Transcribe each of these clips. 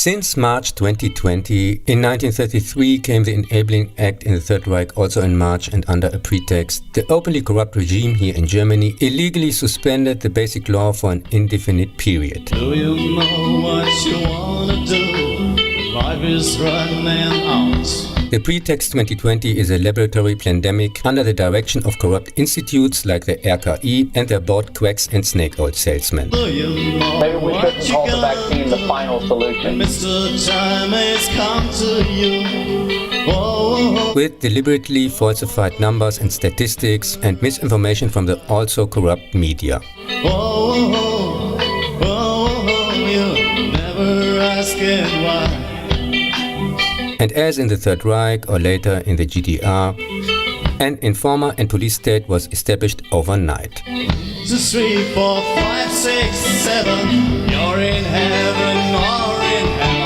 Since March 2020, in 1933 came the Enabling Act in the Third Reich, also in March, and under a pretext, the openly corrupt regime here in Germany illegally suspended the basic law for an indefinite period. Do you know what you wanna do? Life is running out. The pretext 2020 is a laboratory pandemic under the direction of corrupt institutes like the RKI and their bored quacks and snake oil salesmen. Maybe we shouldn't call the vaccine the final solution. Mr. Time has come to you. Oh. With deliberately falsified numbers and statistics and misinformation from the also corrupt media. Oh, you never asking why. And as in the Third Reich or later in the GDR, an informer and police state was established overnight. 2, 3, 4, 5, 6, 7. You're in heaven or in hell.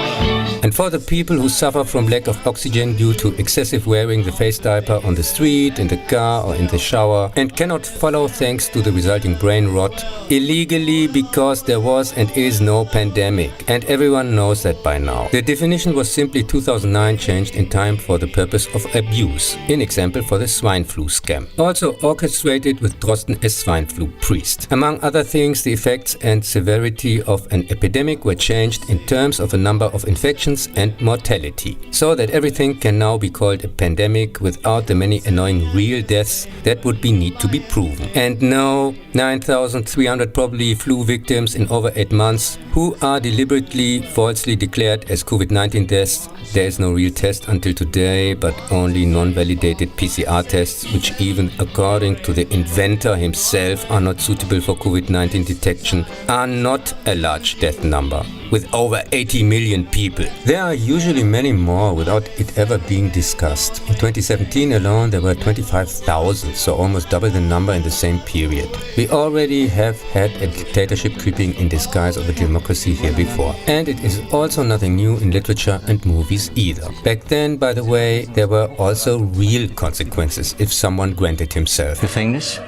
And for the people who suffer from lack of oxygen due to excessive wearing the face diaper on the street, in the car or in the shower, and cannot follow thanks to the resulting brain rot, illegally because there was and is no pandemic. And everyone knows that by now. The definition was simply 2009 changed in time for the purpose of abuse, in example for the swine flu scam. Also orchestrated with Drosten as swine flu priest. Among other things, the effects and severity of an epidemic were changed in terms of a number of infections and mortality, so that everything can now be called a pandemic without the many annoying real deaths that would need to be proven. And no, 9,300 probably flu victims in over 8 months who are deliberately falsely declared as COVID-19 deaths. There is no real test until today, but only non-validated PCR tests, which even according to the inventor himself are not suitable for COVID-19 detection, are not a large death number, with over 80 million people. There are usually many more without it ever being discussed. In 2017 alone there were 25,000, so almost double the number in the same period. We already have had a dictatorship creeping in disguise of a democracy here before. And it is also nothing new in literature and movies either. Back then, by the way, there were also real consequences if someone granted himself. Gefängnis?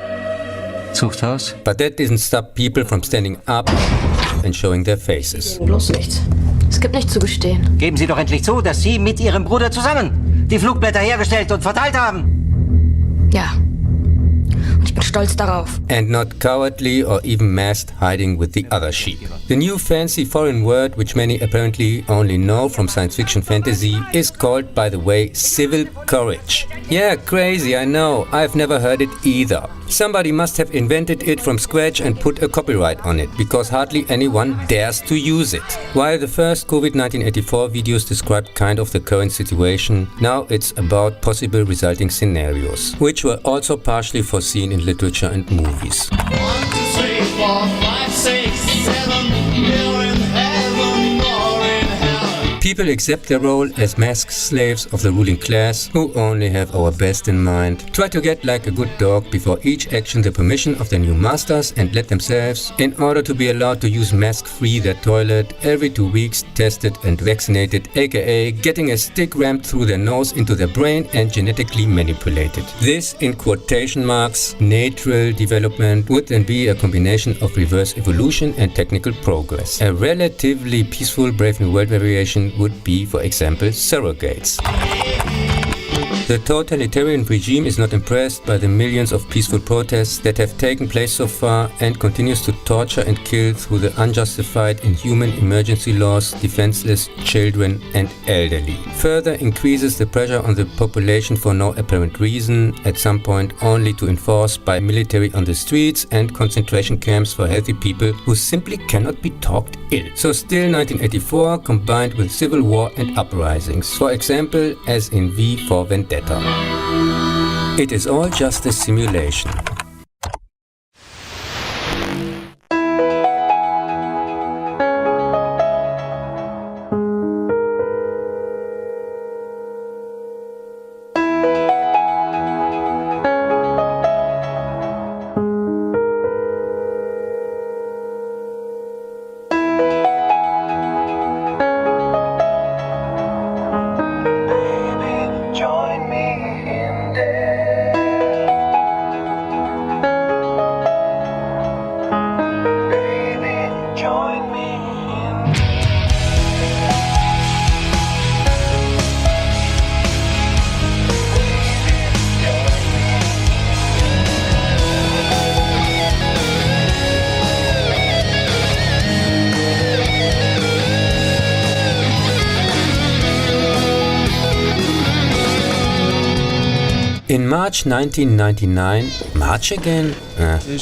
Zuchthaus? But that didn't stop people from standing up and showing their faces. Bloß nichts. Es gibt nichts zu gestehen. Geben Sie doch endlich zu, dass Sie mit Ihrem Bruder zusammen die Flugblätter hergestellt und verteilt haben. Ja. Und ich bin stolz darauf. And not cowardly or even masked hiding with the other sheep. The new fancy foreign word, which many apparently only know from science fiction fantasy, is called, by the way, civil courage. Yeah, crazy, I know. I've never heard it either. Somebody must have invented it from scratch and put a copyright on it, because hardly anyone dares to use it. While the first COVID-1984 videos described kind of the current situation, now it's about possible resulting scenarios, which were also partially foreseen in literature and movies. 1, 2, 3, 4, 5, 6, 7. You're in heaven or in hell. People accept their role as masked slaves of the ruling class, who only have our best in mind, try to get like a good dog before each action the permission of their new masters, and let themselves, in order to be allowed to use mask-free their toilet, every 2 weeks tested and vaccinated, aka getting a stick rammed through their nose into their brain and genetically manipulated. This, in quotation marks, natural development would then be a combination of reverse evolution and technical progress. A relatively peaceful Brave New World variation would be, for example, surrogates. The totalitarian regime is not impressed by the millions of peaceful protests that have taken place so far and continues to torture and kill through the unjustified inhuman emergency laws defenseless children and elderly. Further increases the pressure on the population for no apparent reason, at some point only to enforce by military on the streets and concentration camps for healthy people who simply cannot be talked ill. So still 1984 combined with civil war and uprisings, for example as in V for Vendetta. It is all just a simulation. Join me in there. In March 1999, March again?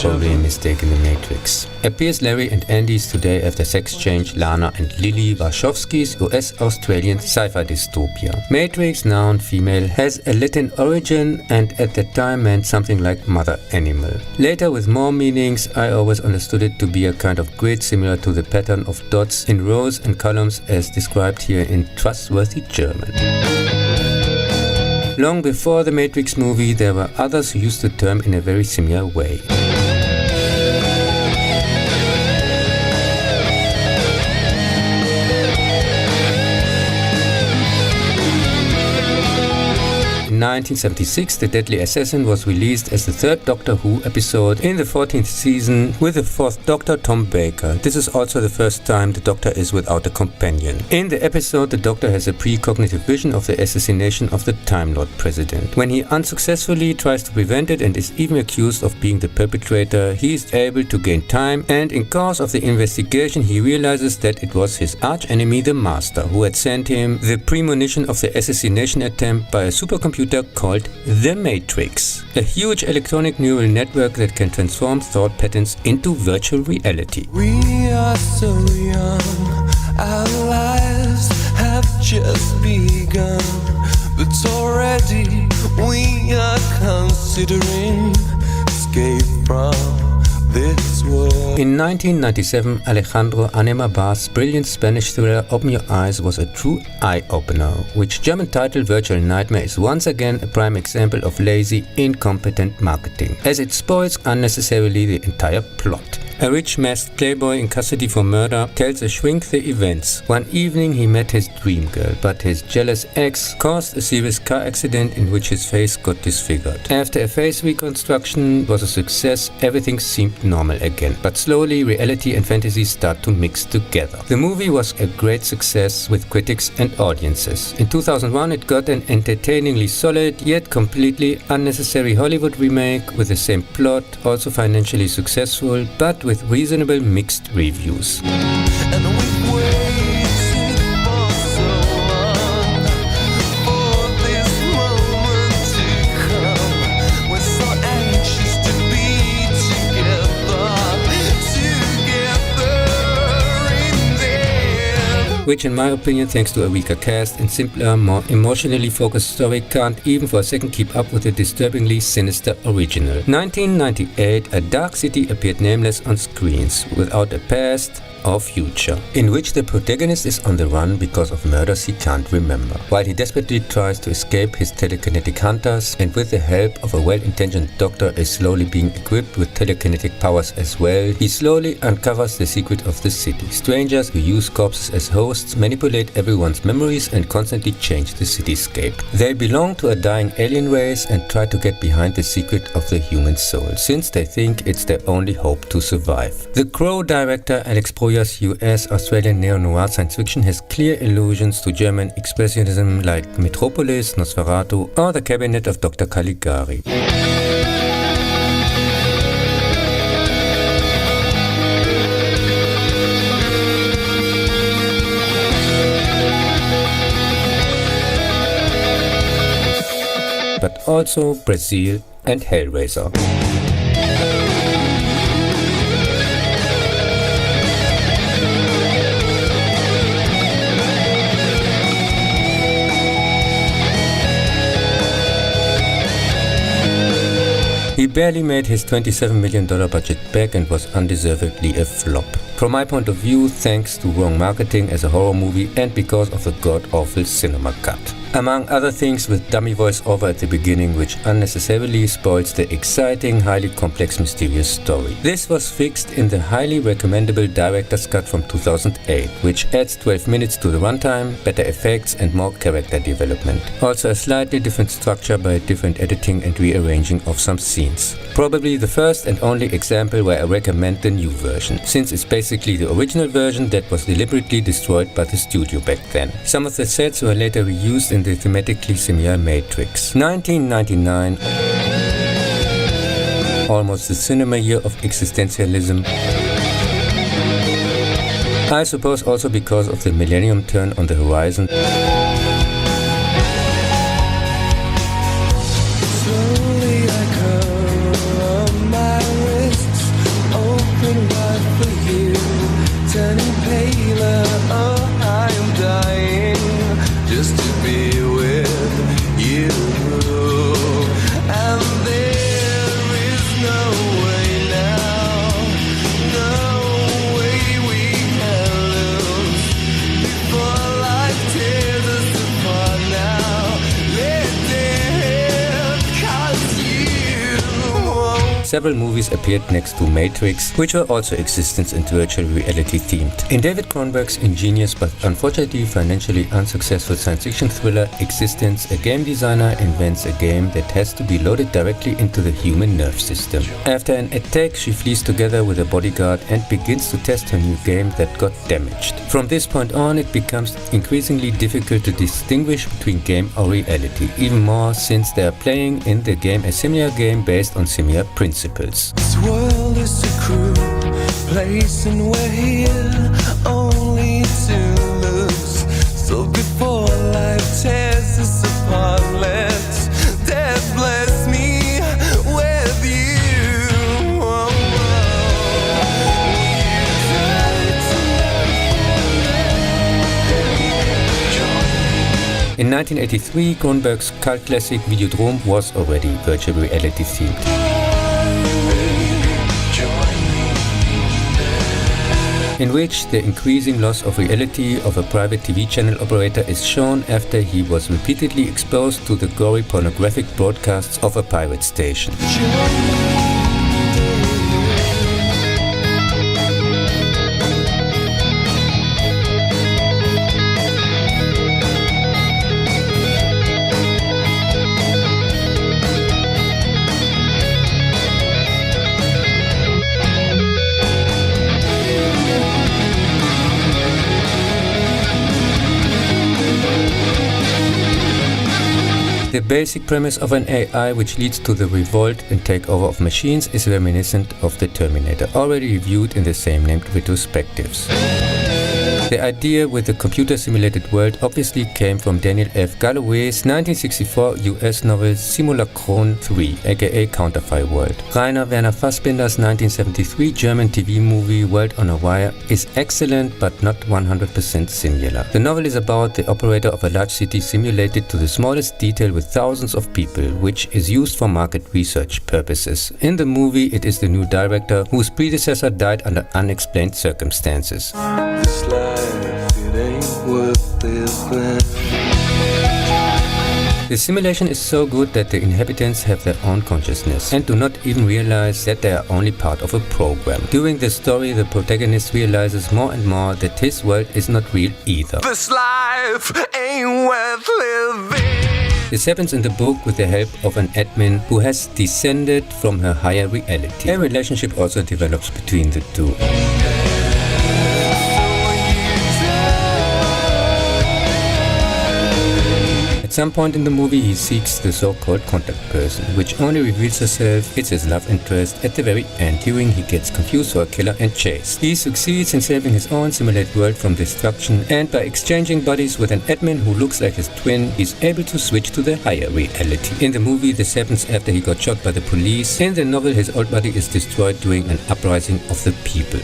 Probably a mistake in the Matrix. Appears Larry and Andy's Today After Sex Change, Lana and Lily Wachowski's US-Australian sci-fi dystopia. Matrix, noun female, has a Latin origin and at that time meant something like mother animal. Later, with more meanings, I always understood it to be a kind of grid similar to the pattern of dots in rows and columns as described here in trustworthy German. Long before the Matrix movie, there were others who used the term in a very similar way. In 1976, The Deadly Assassin was released as the third Doctor Who episode in the 14th season with the fourth Doctor, Tom Baker. This is also the first time the Doctor is without a companion. In the episode, the Doctor has a precognitive vision of the assassination of the Time Lord President. When he unsuccessfully tries to prevent it and is even accused of being the perpetrator, he is able to gain time, and in course of the investigation he realizes that it was his archenemy, the Master, who had sent him the premonition of the assassination attempt by a supercomputer called the Matrix, a huge electronic neural network that can transform thought patterns into virtual reality. We are so young, our lives have just begun, but already we are considering escape from this world. In 1997, Alejandro Amenabar's brilliant Spanish thriller Open Your Eyes was a true eye-opener, which German title Virtual Nightmare is once again a prime example of lazy, incompetent marketing, as it spoils unnecessarily the entire plot. A rich masked playboy in custody for murder tells a shrink the events. One evening he met his dream girl, but his jealous ex caused a serious car accident in which his face got disfigured. After a face reconstruction was a success, everything seemed normal again, but slowly reality and fantasy start to mix together. The movie was a great success with critics and audiences. In 2001 it got an entertainingly solid yet completely unnecessary Hollywood remake with the same plot, also financially successful, but with reasonable mixed reviews. And we've waited for so long for this moment to come. We're so anxious to be together in there. Which in my opinion, thanks to a weaker cast and simpler, more emotionally focused story, can't even for a second keep up with the disturbingly sinister original. 1998, A Dark City appeared nameless on screens, without a past or future, in which the protagonist is on the run because of murders he can't remember, while he desperately tries to escape his telekinetic hunters, and with the help of a well-intentioned doctor is slowly being equipped with telekinetic powers as well, he slowly uncovers the secret of the city. Strangers who use corpses as hosts manipulate everyone's memories and constantly change the cityscape. They belong to a dying alien race and try to get behind the secret of the human soul, since they think it's their only hope to survive. The Crow director Alex Proyas' US-Australian neo-noir science fiction has clear allusions to German expressionism like Metropolis, Nosferatu, or The Cabinet of Dr. Caligari. But also Brazil and Hellraiser. He barely made his $27 million budget back and was undeservedly a flop. From my point of view, thanks to wrong marketing as a horror movie and because of the god-awful cinema cut. Among other things with dummy voice-over at the beginning, which unnecessarily spoils the exciting, highly complex, mysterious story. This was fixed in the highly recommendable director's cut from 2008, which adds 12 minutes to the runtime, better effects and more character development. Also a slightly different structure by different editing and rearranging of some scenes. Probably the first and only example where I recommend the new version, since it's basically the original version that was deliberately destroyed by the studio back then. Some of the sets were later reused in the thematically similar Matrix. 1999, almost the cinema year of existentialism. I suppose also because of the millennium turn on the horizon. several movies appeared next to Matrix, which were also existence and virtual reality themed. In David Cronenberg's ingenious but unfortunately financially unsuccessful science fiction thriller Existence, a game designer invents a game that has to be loaded directly into the human nerve system. After an attack, she flees together with a bodyguard and begins to test her new game that got damaged. From this point on, it becomes increasingly difficult to distinguish between game or reality, even more since they are playing in the game a similar game based on similar principles. This world is a cruel place and we're here only to lose. So before life tears us apart, let death bless me with you. Oh, In 1983, Cronenberg's cult classic Videodrome was already virtual reality themed. In which the increasing loss of reality of a private TV channel operator is shown after he was repeatedly exposed to the gory pornographic broadcasts of a pirate station. The basic premise of an AI which leads to the revolt and takeover of machines is reminiscent of the Terminator, already reviewed in the same named retrospectives. The idea with the computer-simulated world obviously came from Daniel F. Galloway's 1964 US novel Simulacron 3, aka Counterfeit World. Rainer Werner Fassbinder's 1973 German TV movie World on a Wire is excellent but not 100% similar. The novel is about the operator of a large city simulated to the smallest detail with thousands of people, which is used for market research purposes. In the movie, it is the new director whose predecessor died under unexplained circumstances. this life, it ain't worth living. The simulation is so good that the inhabitants have their own consciousness and do not even realize that they are only part of a program. During the story, the protagonist realizes more and more that his world is not real either. This life ain't worth living. This happens in the book with the help of an admin who has descended from her higher reality. A relationship also develops between the two. At some point in the movie, he seeks the so-called contact person, which only reveals herself it's his love interest at the very end, hearing he gets confused for a killer and chased. He succeeds in saving his own simulated world from destruction, and by exchanging bodies with an admin who looks like his twin, he's able to switch to the higher reality. In the movie, this happens after he got shot by the police. In the novel, his old body is destroyed during an uprising of the people.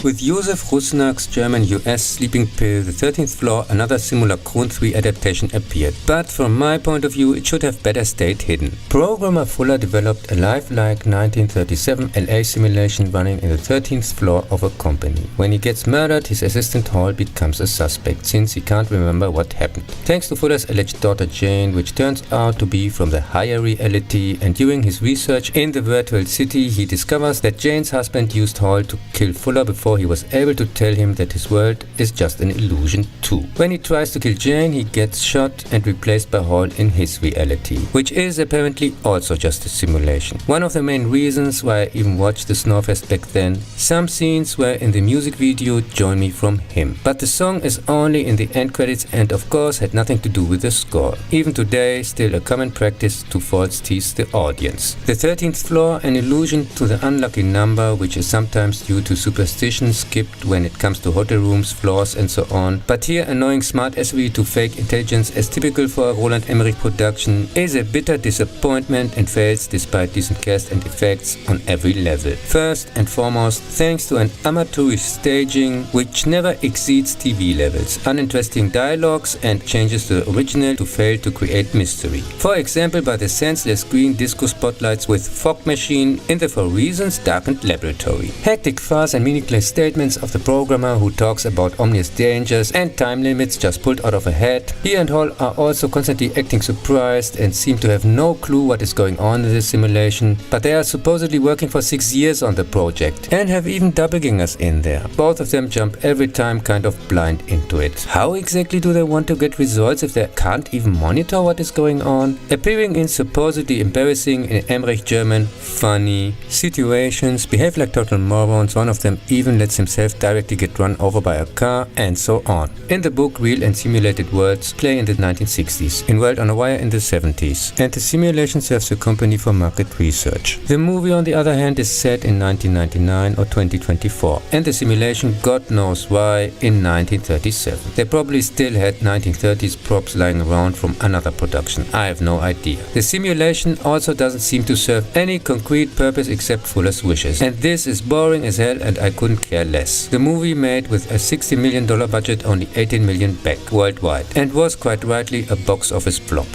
With Josef Rusnak's German-US sleeping pill, The 13th Floor, another Simulacron 3 adaptation appeared, but from my point of view it should have better stayed hidden. Programmer Fuller developed a lifelike 1937 LA simulation running in the 13th floor of a company. When he gets murdered, his assistant Hall becomes a suspect, since he can't remember what happened. Thanks to Fuller's alleged daughter Jane, which turns out to be from the higher reality, and during his research in the virtual city, he discovers that Jane's husband used Hall to kill Fuller before he was able to tell him that his world is just an illusion too. When he tries to kill Jane, he gets shot and replaced by Hall in his reality, which is apparently also just a simulation. One of the main reasons why I even watched the Snorfest back then, some scenes were in the music video Join Me from him, but the song is only in the end credits and of course had nothing to do with the score. Even today, still a common practice to false tease the audience. The 13th Floor, an allusion to the unlucky number, which is sometimes due to superstition convention skipped when it comes to hotel rooms, floors and so on. But here annoying smart SOE to fake intelligence as typical for a Roland Emmerich production is a bitter disappointment and fails despite decent cast and effects on every level. First and foremost, thanks to an amateurish staging which never exceeds TV levels, uninteresting dialogues and changes to the original to fail to create mystery. For example, by the senseless green disco spotlights with fog machine in the For Reasons darkened laboratory. Hectic farce and meaningless statements of the programmer who talks about ominous dangers and time limits just pulled out of a hat. He and Hall are also constantly acting surprised and seem to have no clue what is going on in this simulation, but they are supposedly working for 6 years on the project and have even doppelgangers in there. Both of them jump every time kind of blind into it. How exactly do they want to get results if they can't even monitor what is going on? Appearing in supposedly embarrassing in Emmerich German funny situations, behave like total morons, one of them even lets himself directly get run over by a car, and so on. In the book, real and simulated worlds play in the 1960s, in World on a Wire in the 70s, and the simulation serves the company for market research. The movie, on the other hand, is set in 1999 or 2024, and the simulation, God knows why, in 1937. They probably still had 1930s props lying around from another production, I have no idea. The simulation also doesn't seem to serve any concrete purpose except Fuller's wishes, and this is boring as hell and I couldn't care less. The movie made with a $60 million budget only 18 million back worldwide, and was quite rightly a box office flop.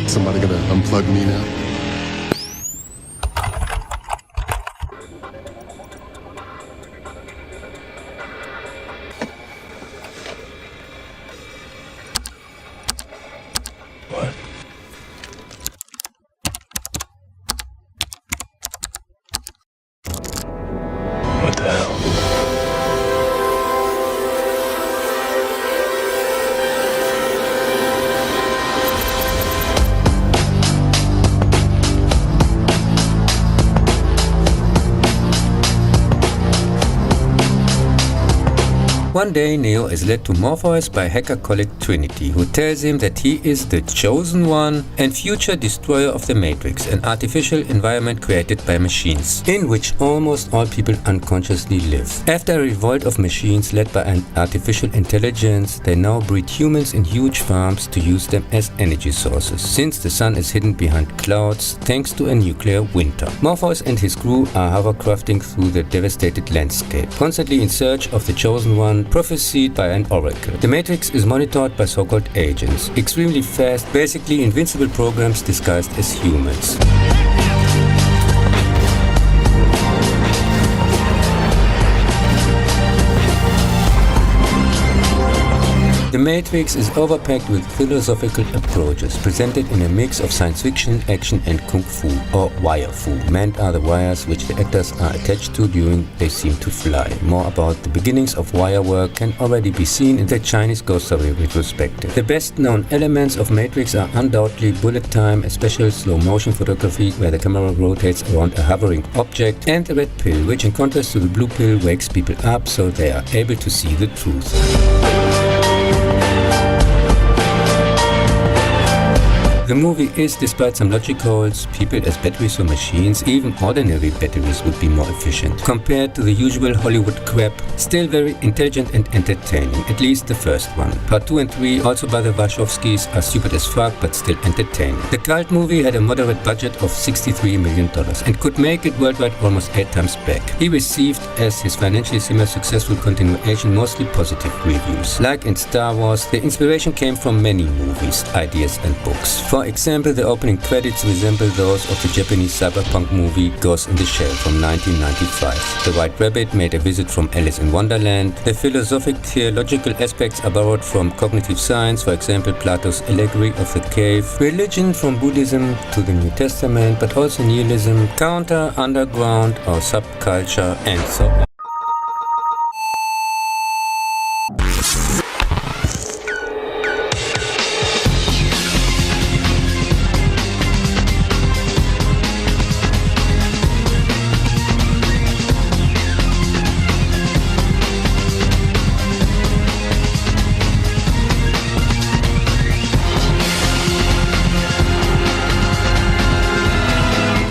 Somebody gonna unplug me now? What the hell? One day, Neo is led to Morpheus by hacker colleague Trinity, who tells him that he is the chosen one and future destroyer of the Matrix, an artificial environment created by machines, in which almost all people unconsciously live. After a revolt of machines led by an artificial intelligence, they now breed humans in huge farms to use them as energy sources, since the sun is hidden behind clouds thanks to a nuclear winter. Morpheus and his crew are hovercrafting through the devastated landscape, constantly in search of the chosen one prophesied by an oracle. The Matrix is monitored by so-called agents, extremely fast, basically invincible programs disguised as humans. The Matrix is overpacked with philosophical approaches, presented in a mix of science fiction, action and kung fu, or wire fu. Meant are the wires which the actors are attached to during they seem to fly. More about the beginnings of wire work can already be seen in the Chinese Ghost Story retrospective. The best known elements of Matrix are undoubtedly bullet time, a special slow motion photography where the camera rotates around a hovering object, and the red pill, which in contrast to the blue pill wakes people up so they are able to see the truth. The movie is, despite some logic holes, people as batteries for machines, even ordinary batteries would be more efficient. Compared to the usual Hollywood crap, still very intelligent and entertaining, at least the first one. Part 2 and 3, also by the Wachowskis, are stupid as fuck but still entertaining. The cult movie had a moderate budget of $63 million and could make it worldwide almost 8 times back. He received, as his financially similar successful continuation, mostly positive reviews. Like in Star Wars, the inspiration came from many movies, ideas and books. For example, the opening credits resemble those of the Japanese cyberpunk movie Ghost in the Shell from 1995. The White Rabbit made a visit from Alice in Wonderland. The philosophic theological aspects are borrowed from cognitive science, for example Plato's allegory of the cave, religion from Buddhism to the New Testament, but also nihilism, counter, underground or subculture, and so on.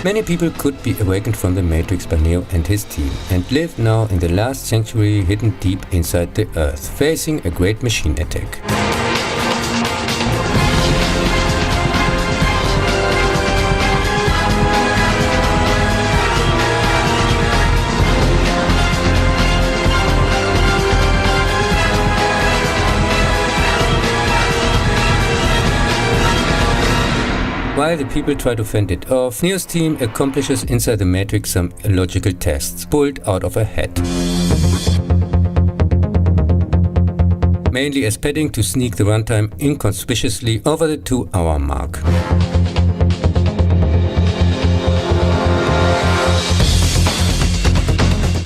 Many people could be awakened from the Matrix by Neo and his team, and live now in the last sanctuary hidden deep inside the Earth, facing a great machine attack. While the people try to fend it off, Neo's team accomplishes inside the Matrix some illogical tests pulled out of a hat. Mainly as padding to sneak the runtime inconspicuously over the 2-hour mark.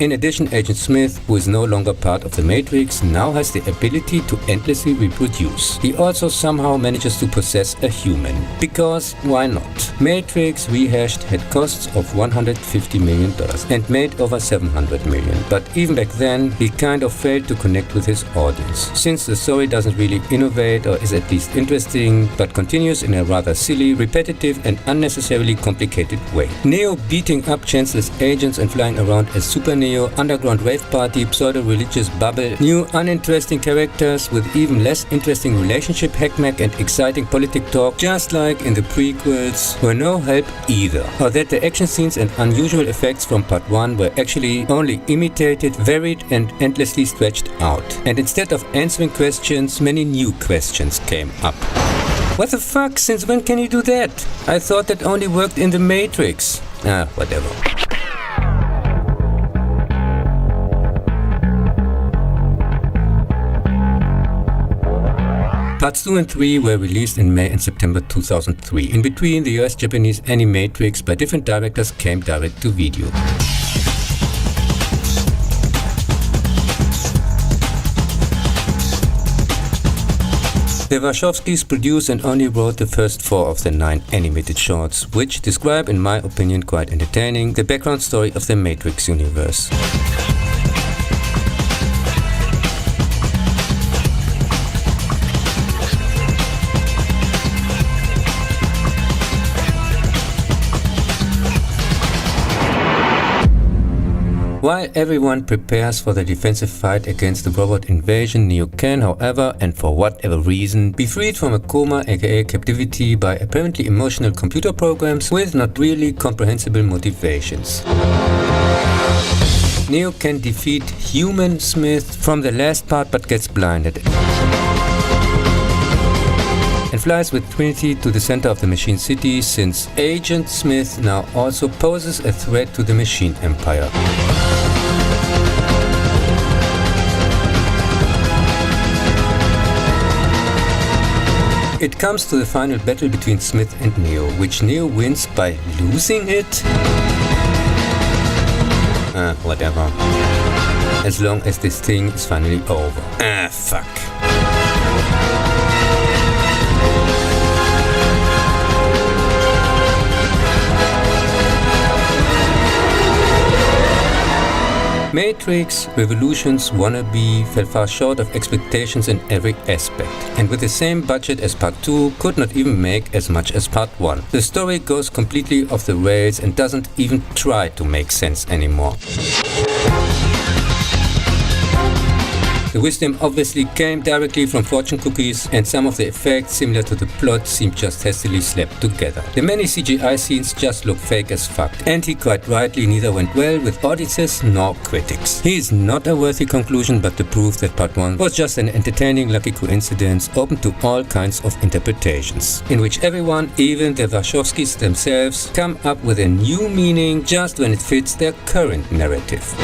In addition, Agent Smith, who is no longer part of the Matrix, now has the ability to endlessly reproduce. He also somehow manages to possess a human. Because why not? Matrix Rehashed had costs of $150 million and made over $700 million. But even back then, he kind of failed to connect with his audience, since the story doesn't really innovate or is at least interesting, but continues in a rather silly, repetitive and unnecessarily complicated way. Neo beating up chanceless agents and flying around as Super Neo, underground rave party, pseudo-religious bubble, new uninteresting characters with even less interesting relationship hackmack and exciting politic talk, just like in the prequels, were no help either. Or that the action scenes and unusual effects from part 1 were actually only imitated, varied and endlessly stretched out. And instead of answering questions, many new questions came up. What the fuck? Since when can you do that? I thought that only worked in the Matrix. Whatever. Parts 2 and 3 were released in May and September 2003. In between, the US-Japanese Animatrix by different directors came direct to video. The Wachowskis produced and only wrote the first 4 of the 9 animated shorts, which describe, in my opinion quite entertaining, the background story of the Matrix universe. While everyone prepares for the defensive fight against the robot invasion, Neo can, however, and for whatever reason, be freed from a coma aka captivity by apparently emotional computer programs with not really comprehensible motivations. Neo can defeat human Smith from the last part but gets blinded and flies with Trinity to the center of the Machine City, since Agent Smith now also poses a threat to the Machine Empire. It comes to the final battle between Smith and Neo, which Neo wins by losing it? Whatever. As long as this thing is finally over. Fuck. Matrix Revolutions wannabe fell far short of expectations in every aspect, and with the same budget as Part 2 could not even make as much as Part 1. The story goes completely off the rails and doesn't even try to make sense anymore. The wisdom obviously came directly from fortune cookies, and some of the effects, similar to the plot, seem just hastily slapped together. The many CGI scenes just look fake as fuck, and he quite rightly neither went well with audiences nor critics. He is not a worthy conclusion, but the proof that Part 1 was just an entertaining lucky coincidence open to all kinds of interpretations, in which everyone, even the Wachowskis themselves, come up with a new meaning just when it fits their current narrative.